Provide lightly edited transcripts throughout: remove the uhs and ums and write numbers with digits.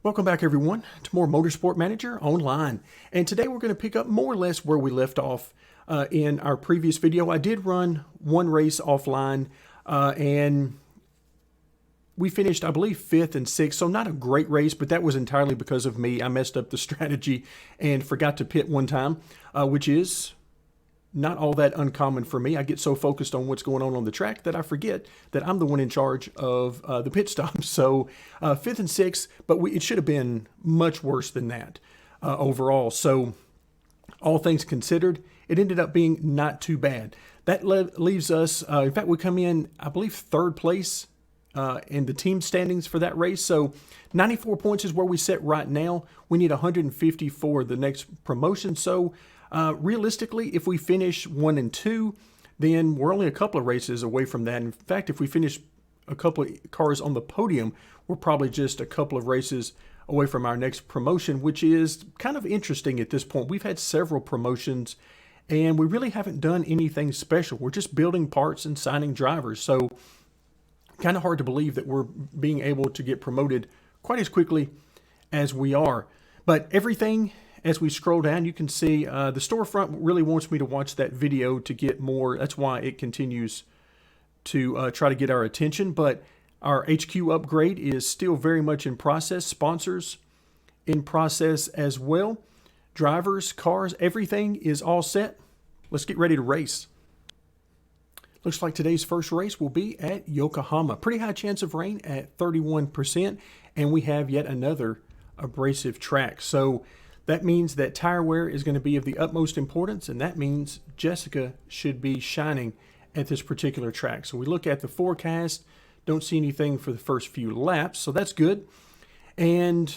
Welcome back, everyone, to more Motorsport Manager Online. And today we're going to pick up more or less where we left off in our previous video. I did run one race offline, and we finished, I believe, 5th and 6th. So not a great race, but that was entirely because of me. I messed up the strategy and forgot to pit one time, which is not all that uncommon for me. I get so focused on what's going on the track that I forget that I'm the one in charge of the pit stop. So 5th and 6th, but it should have been much worse than that overall. So all things considered, it ended up being not too bad. That leaves us, in fact, we come in, I believe, 3rd place in the team standings for that race. So 94 points is where we sit right now. We need 150 for the next promotion. So realistically, if we finish 1 and 2, then we're only a couple of races away from that. In fact, if we finish a couple of cars on the podium, we're probably just a couple of races away from our next promotion, which is kind of interesting at this point. We've had several promotions, and we really haven't done anything special. We're just building parts and signing drivers. So kind of hard to believe that we're being able to get promoted quite as quickly as we are. But everything, as we scroll down, you can see the storefront really wants me to watch that video to get more. That's why it continues to try to get our attention. But our HQ upgrade is still very much in process. Sponsors in process as well. Drivers, cars, everything is all set. Let's get ready to race. Looks like today's first race will be at Yokohama. Pretty high chance of rain at 31%. And we have yet another abrasive track. So that means that tire wear is going to be of the utmost importance, and that means Jessica should be shining at this particular track. So we look at the forecast, don't see anything for the first few laps, so that's good. And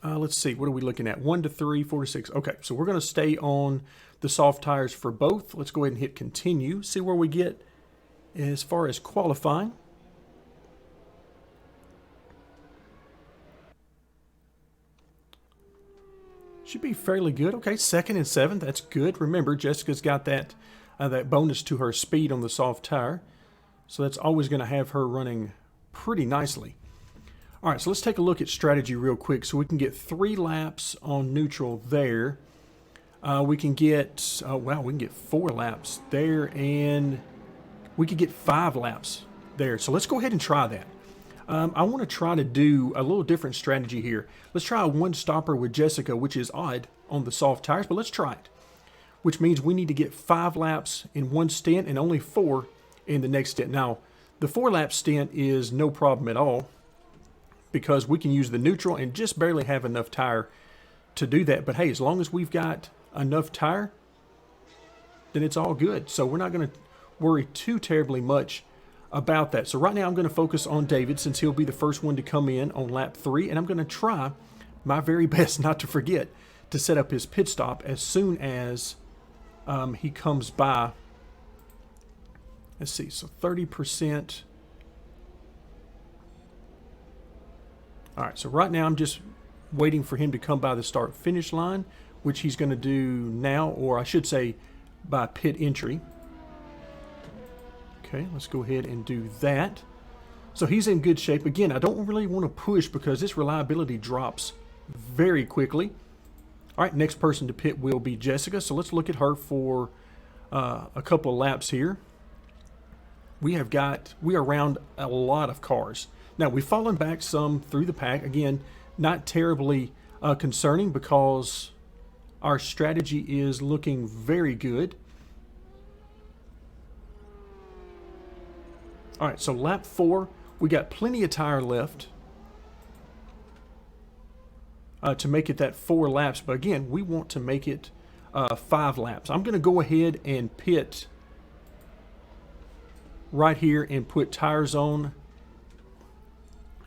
let's see, what are we looking at? 1 to 3, 4 to 6. Okay, so we're going to stay on the soft tires for both. Let's go ahead and hit continue, see where we get as far as qualifying. Should be fairly good. Okay, 2nd and 7th. That's good. Remember, Jessica's got that bonus to her speed on the soft tire. So that's always going to have her running pretty nicely. All right, so let's take a look at strategy real quick. So we can get 3 laps on neutral there. We can get, wow, we can get 4 laps there. And we could get 5 laps there. So let's go ahead and try that. I want to try to do a little different strategy here. Let's try a 1-stopper with Jessica, which is odd on the soft tires, but let's try it. Which means we need to get 5 laps in one stint and only 4 in the next stint. Now, the 4-lap stint is no problem at all because we can use the neutral and just barely have enough tire to do that. But hey, as long as we've got enough tire, then it's all good. So we're not going to worry too terribly much about that. So right now I'm going to focus on David since he'll be the first one to come in on lap 3, and I'm going to try my very best not to forget to set up his pit stop as soon as he comes by. Let's see, so 30%. All right, so right now I'm just waiting for him to come by the start finish line, which he's going to do now, or I should say by pit entry. Okay, let's go ahead and do that. So he's in good shape. Again, I don't really want to push because this reliability drops very quickly. All right, next person to pit will be Jessica. So let's look at her for a couple of laps here. We are around a lot of cars. Now, we've fallen back some through the pack. Again, not terribly concerning because our strategy is looking very good. All right, so lap 4, we got plenty of tire left to make it that 4 laps. But again, we want to make it 5 laps. I'm going to go ahead and pit right here and put tires on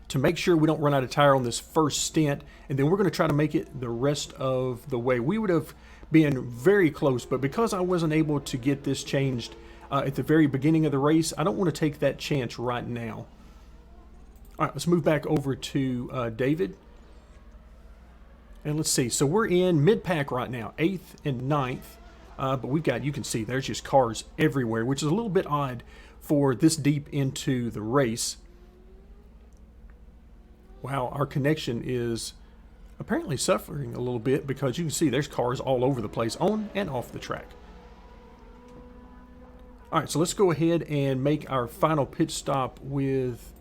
to make sure we don't run out of tire on this first stint. And then we're going to try to make it the rest of the way. We would have been very close, but because I wasn't able to get this changed at the very beginning of the race, I don't want to take that chance right now. All right, let's move back over to David. And let's see. So we're in mid-pack right now, 8th and 9th. But we've got, you can see, there's just cars everywhere, which is a little bit odd for this deep into the race. Wow, our connection is apparently suffering a little bit because you can see there's cars all over the place on and off the track. All right, so let's go ahead and make our final pit stop with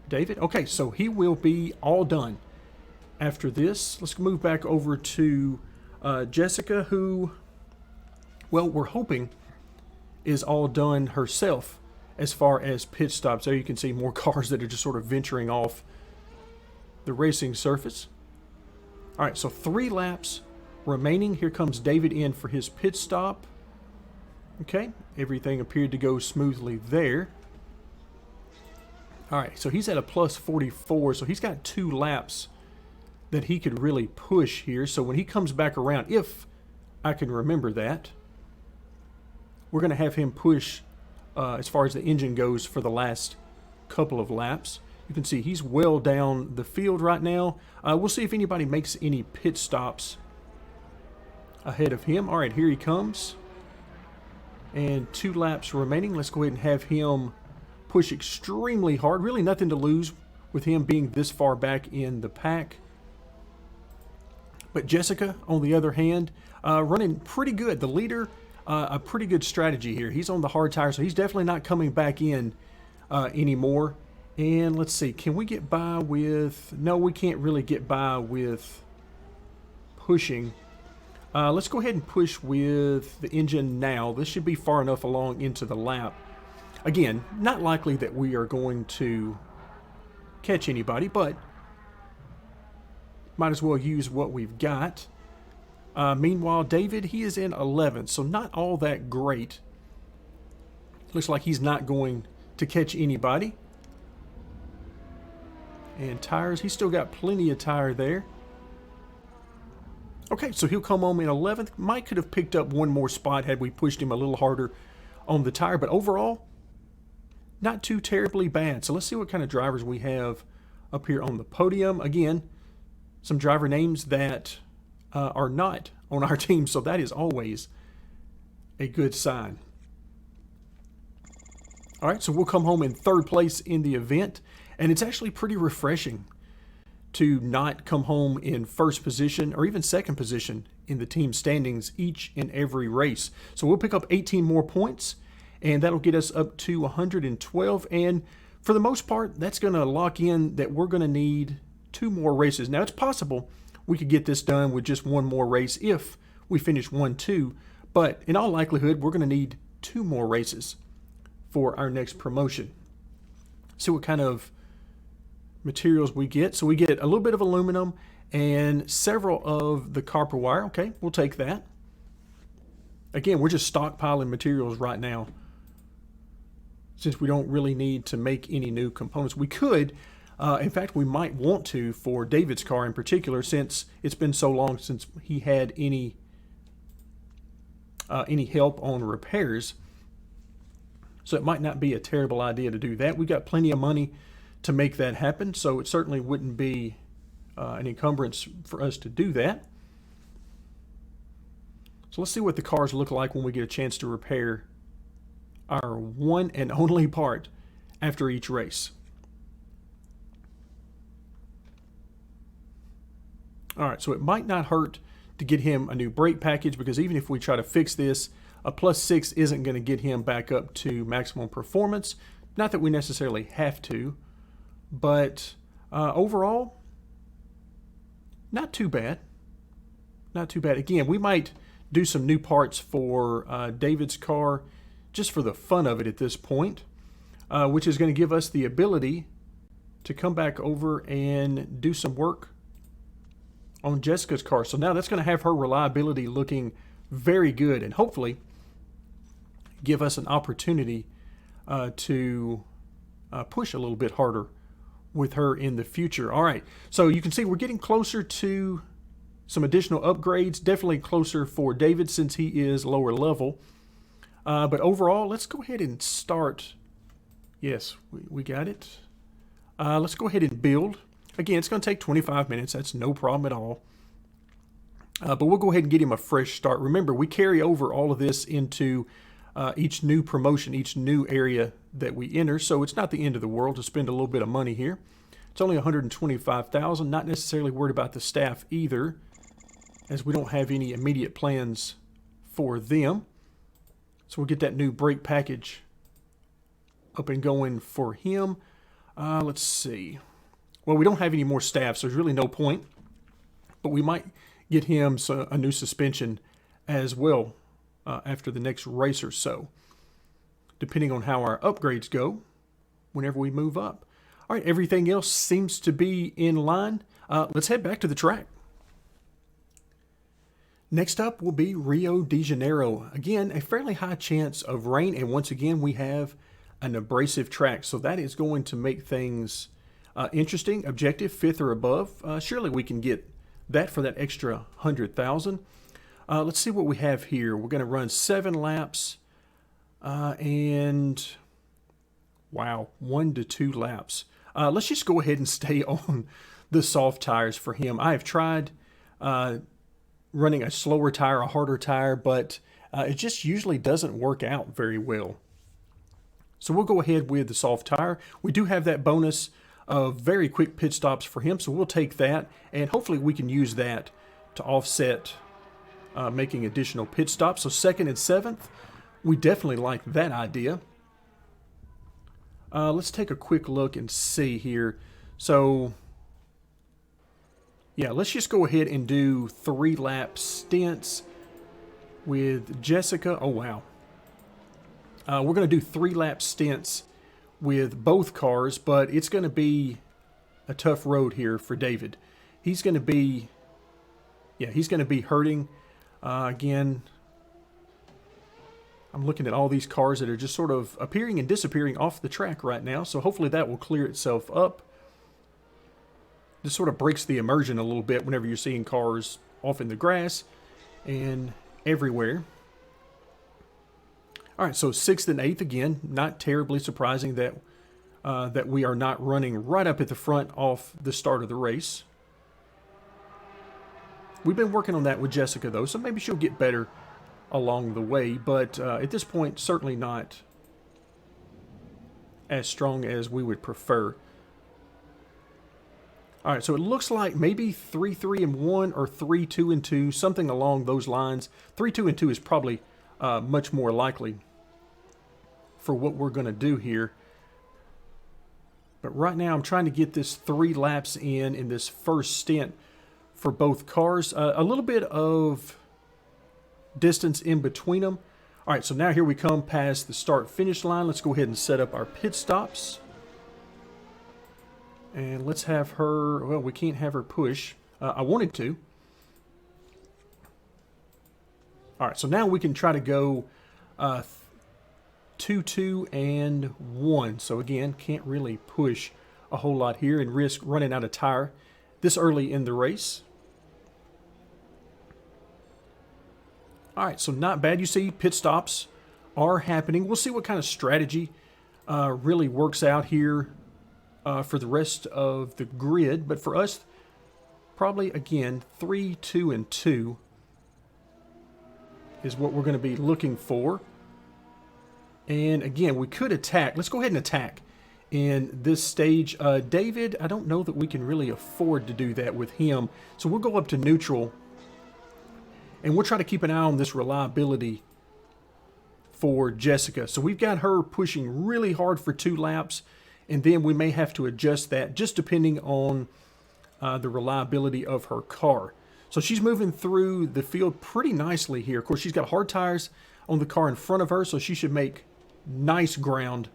David. Okay, so he will be all done after this. Let's move back over to Jessica, who, well, we're hoping is all done herself as far as pit stops. There you can see more cars that are just sort of venturing off the racing surface. All right, so 3 laps remaining. Here comes David in for his pit stop. Okay, everything appeared to go smoothly there. All right, so he's at a plus 44, so he's got 2 laps that he could really push here. So when he comes back around, if I can remember that, we're going to have him push as far as the engine goes for the last couple of laps. You can see he's well down the field right now. We'll see if anybody makes any pit stops ahead of him. All right, here he comes. And 2 laps remaining. Let's go ahead and have him push extremely hard. Really nothing to lose with him being this far back in the pack. But Jessica, on the other hand, running pretty good. The leader, a pretty good strategy here. He's on the hard tire, so he's definitely not coming back in anymore. And let's see, can we get by with... No, we can't really get by with pushing. Let's go ahead and push with the engine now. This should be far enough along into the lap. Again, not likely that we are going to catch anybody, but might as well use what we've got. Meanwhile, David, he is in 11th, so not all that great. Looks like he's not going to catch anybody. And tires, he's still got plenty of tire there. Okay, so he'll come home in 11th. Mike could have picked up one more spot had we pushed him a little harder on the tire, but overall, not too terribly bad. So let's see what kind of drivers we have up here on the podium. Again, some driver names that are not on our team, so that is always a good sign. All right, so we'll come home in 3rd place in the event, and it's actually pretty refreshing to not come home in 1st position or even 2nd position in the team standings each and every race. So we'll pick up 18 more points, and that'll get us up to 112. And for the most part, that's going to lock in that we're going to need 2 more races. Now, it's possible we could get this done with just 1 more race if we finish 1-2, but in all likelihood, we're going to need 2 more races for our next promotion. See what kind of materials we get. So we get a little bit of aluminum and several of the copper wire. Okay, we'll take that. Again, we're just stockpiling materials right now since we don't really need to make any new components. We could, in fact, we might want to for David's car in particular, since it's been so long since he had any help on repairs. So it might not be a terrible idea to do that. We've got plenty of money to make that happen, so it certainly wouldn't be an encumbrance for us to do that. So let's see what the cars look like when we get a chance to repair our one and only part after each race. All right, so it might not hurt to get him a new brake package, because even if we try to fix this, a +6 isn't going to get him back up to maximum performance. Not that we necessarily have to, but overall, not too bad. Not too bad. Again, we might do some new parts for David's car just for the fun of it at this point, which is going to give us the ability to come back over and do some work on Jessica's car. So now that's going to have her reliability looking very good, and hopefully give us an opportunity to push a little bit harder with her in the future. All right, so you can see we're getting closer to some additional upgrades, definitely closer for David since he is lower level. But overall, let's go ahead and start. Yes, we got it. Let's go ahead and build. Again, it's going to take 25 minutes. That's no problem at all. But we'll go ahead and get him a fresh start. Remember, we carry over all of this into each new promotion, each new area that we enter. So it's not the end of the world to spend a little bit of money here. It's only 125,000. Not necessarily worried about the staff either, as we don't have any immediate plans for them. So we'll get that new brake package up and going for him. Let's see. Well, we don't have any more staff, so there's really no point. But we might get him a new suspension as well after the next race or so, depending on how our upgrades go whenever we move up. All right, everything else seems to be in line. Let's head back to the track. Next up will be Rio de Janeiro. Again, a fairly high chance of rain, and once again we have an abrasive track, so that is going to make things interesting. Objective 5th or above. Surely we can get that for that extra 100,000. Let's see what we have here. We're going to run 7 laps, and wow, 1 to 2 laps. Let's just go ahead and stay on the soft tires for him. I have tried running a slower tire, a harder tire, but it just usually doesn't work out very well. So we'll go ahead with the soft tire. We do have that bonus of very quick pit stops for him, so we'll take that, and hopefully we can use that to offset making additional pit stops. So 2nd and 7th, we definitely like that idea. Let's take a quick look and see here. So yeah, let's just go ahead and do 3 lap stints with Jessica. Oh, wow. We're going to do 3 lap stints with both cars, but it's going to be a tough road here for David. He's going to be, he's going to be hurting. Again, I'm looking at all these cars that are just sort of appearing and disappearing off the track right now, so hopefully that will clear itself up. This sort of breaks the immersion a little bit whenever you're seeing cars off in the grass and everywhere. All right, so 6th and 8th, again, not terribly surprising that that we are not running right up at the front off the start of the race. We've been working on that with Jessica, though, so maybe she'll get better along the way, but at this point, certainly not as strong as we would prefer. All right, so it looks like maybe 3-3-1 or 3-2-2, something along those lines. 3-2-2 is probably much more likely for what we're going to do here. But right now, I'm trying to get this 3 laps in this first stint for both cars. A little bit of distance in between them. All right, so now here we come past the start-finish line. Let's go ahead and set up our pit stops. And let's have her, well, we can't have her push. I wanted to. All right, so now we can try to go 2-2-1. So again, can't really push a whole lot here and risk running out of tire this early in the race. All right, so not bad. You see pit stops are happening. We'll see what kind of strategy really works out here for the rest of the grid. But for us, probably, again, 3-2-2 is what we're going to be looking for. And again, we could attack. Let's go ahead and attack in this stage. David, I don't know that we can really afford to do that with him. So we'll go up to neutral. And we'll try to keep an eye on this reliability for Jessica. So we've got her pushing really hard for 2 laps. And then we may have to adjust that just depending on the reliability of her car. So she's moving through the field pretty nicely here. Of course, she's got hard tires on the car in front of her, so she should make nice ground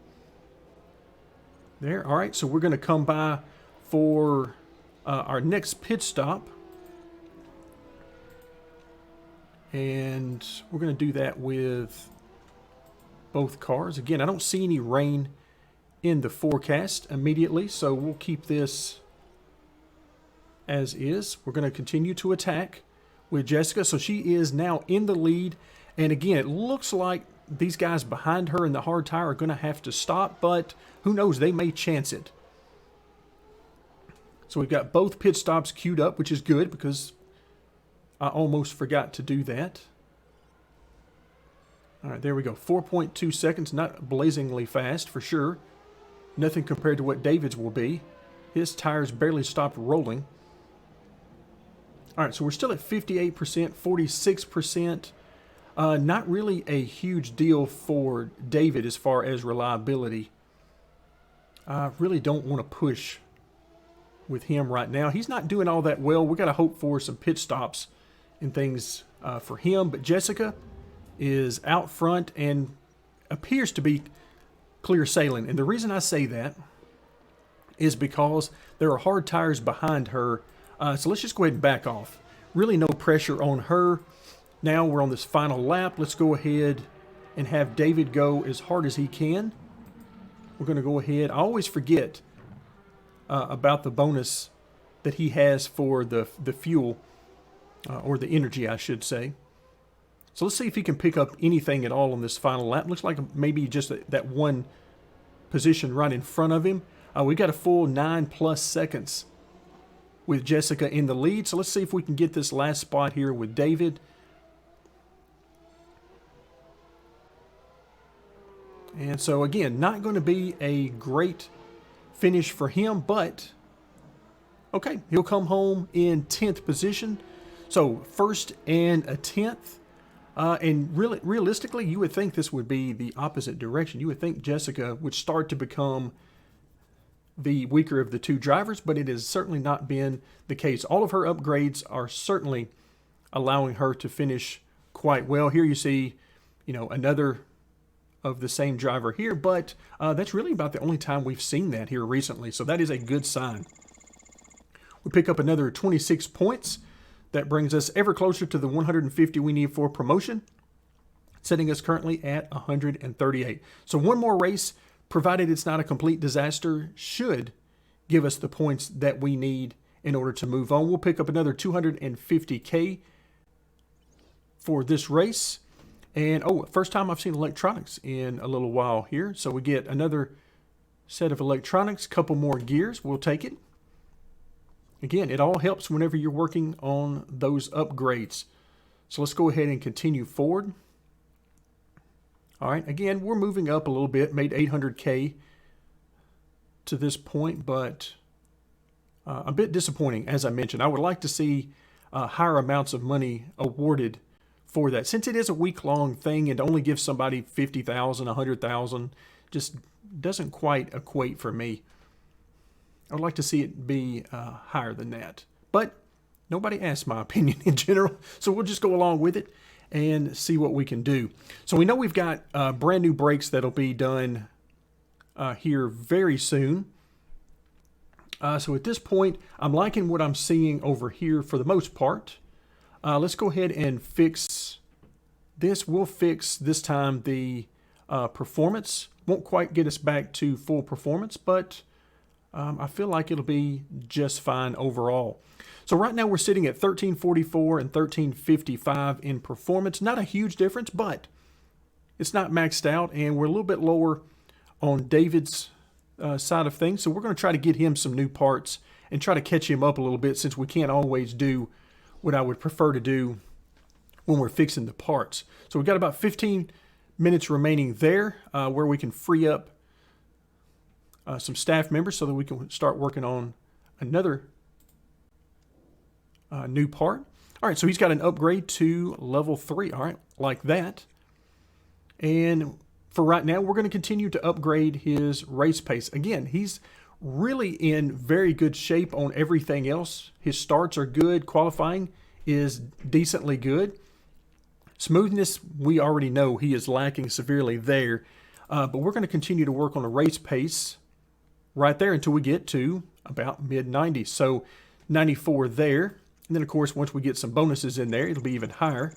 there. All right, so we're going to come by for our next pit stop. And we're going to do that with both cars. Again, I don't see any rain in the forecast immediately, so we'll keep this as is. We're going to continue to attack with Jessica. So she is now in the lead. And again, it looks like these guys behind her in the hard tire are going to have to stop, but who knows, they may chance it. So we've got both pit stops queued up, which is good because I almost forgot to do that. All right, there we go. 4.2 seconds, not blazingly fast for sure. Nothing compared to what David's will be. His tires barely stopped rolling. All right, so we're still at 58%, 46%. Not really a huge deal for David as far as reliability. I really don't want to push with him right now. He's not doing all that well. We got to hope for some pit stops and things for him. But Jessica is out front and appears to be clear sailing. And the reason I say that is because there are hard tires behind her. So let's just go ahead and back off. Really no pressure on her. Now we're on this final lap. Let's go ahead and have David go as hard as he can. We're going to go ahead. I always forget about the bonus that he has for the fuel, or the energy, I should say. So let's see if he can pick up anything at all on this final lap. Looks like maybe just that one position right in front of him. We got a full 9+ seconds with Jessica in the lead. So let's see if we can get this last spot here with David. And so again, not going to be a great finish for him, but okay, he'll come home in 10th position. So first and a 10th. And really, realistically, you would think this would be the opposite direction. You would think Jessica would start to become the weaker of the two drivers, but it has certainly not been the case. All of her upgrades are certainly allowing her to finish quite well. Here you see, another of the same driver here, but that's really about the only time we've seen that here recently. So that is a good sign. We pick up another 26 points. That brings us ever closer to the 150 we need for promotion, setting us currently at 138. So one more race, provided it's not a complete disaster, should give us the points that we need in order to move on. We'll pick up another 250K for this race. And, first time I've seen electronics in a little while here. So we get another set of electronics, couple more gears. We'll take it. Again, it all helps whenever you're working on those upgrades. So let's go ahead and continue forward. All right, again, we're moving up a little bit, made 800K to this point, but a bit disappointing, as I mentioned. I would like to see higher amounts of money awarded for that. Since it is a week-long thing and to only give somebody 50,000, 100,000, just doesn't quite equate for me. I would like to see it be higher than that. But nobody asked my opinion in general, so we'll just go along with it and see what we can do. So we know we've got brand new brakes that'll be done here very soon. So at this point, I'm liking what I'm seeing over here for the most part. Let's go ahead and fix this. We'll fix this time the performance. Won't quite get us back to full performance, but I feel like it'll be just fine overall. So right now we're sitting at 1344 and 1355 in performance. Not a huge difference, but it's not maxed out, and we're a little bit lower on David's side of things. So we're going to try to get him some new parts and try to catch him up a little bit, since we can't always do what I would prefer to do when we're fixing the parts. So we've got about 15 minutes remaining there where we can free up some staff members so that we can start working on another new part. All right, so he's got an upgrade to level 3. All right, like that. And for right now, we're going to continue to upgrade his race pace. Again, he's really in very good shape on everything else. His starts are good. Qualifying is decently good. Smoothness, we already know he is lacking severely there. But we're going to continue to work on a race pace right there until we get to about mid-90s. So 94 there. And then, of course, once we get some bonuses in there, it'll be even higher.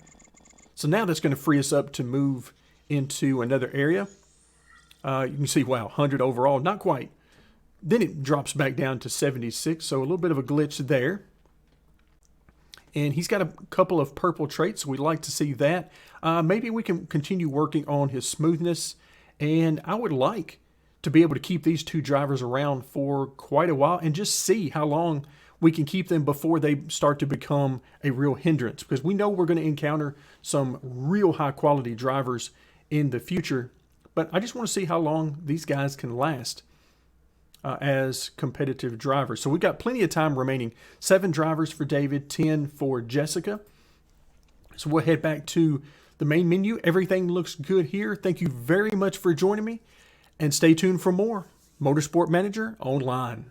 So now that's going to free us up to move into another area. You can see, wow, 100 overall. Not quite. Then it drops back down to 76. So a little bit of a glitch there. And he's got a couple of purple traits, so we'd like to see that. Maybe we can continue working on his smoothness. And I would like to be able to keep these two drivers around for quite a while and just see how long we can keep them before they start to become a real hindrance. Because we know we're going to encounter some real high quality drivers in the future. But I just want to see how long these guys can last. as competitive drivers. So we've got plenty of time remaining. 7 drivers for David, 10 for Jessica. So we'll head back to the main menu. Everything looks good here. Thank you very much for joining me, and stay tuned for more Motorsport Manager Online.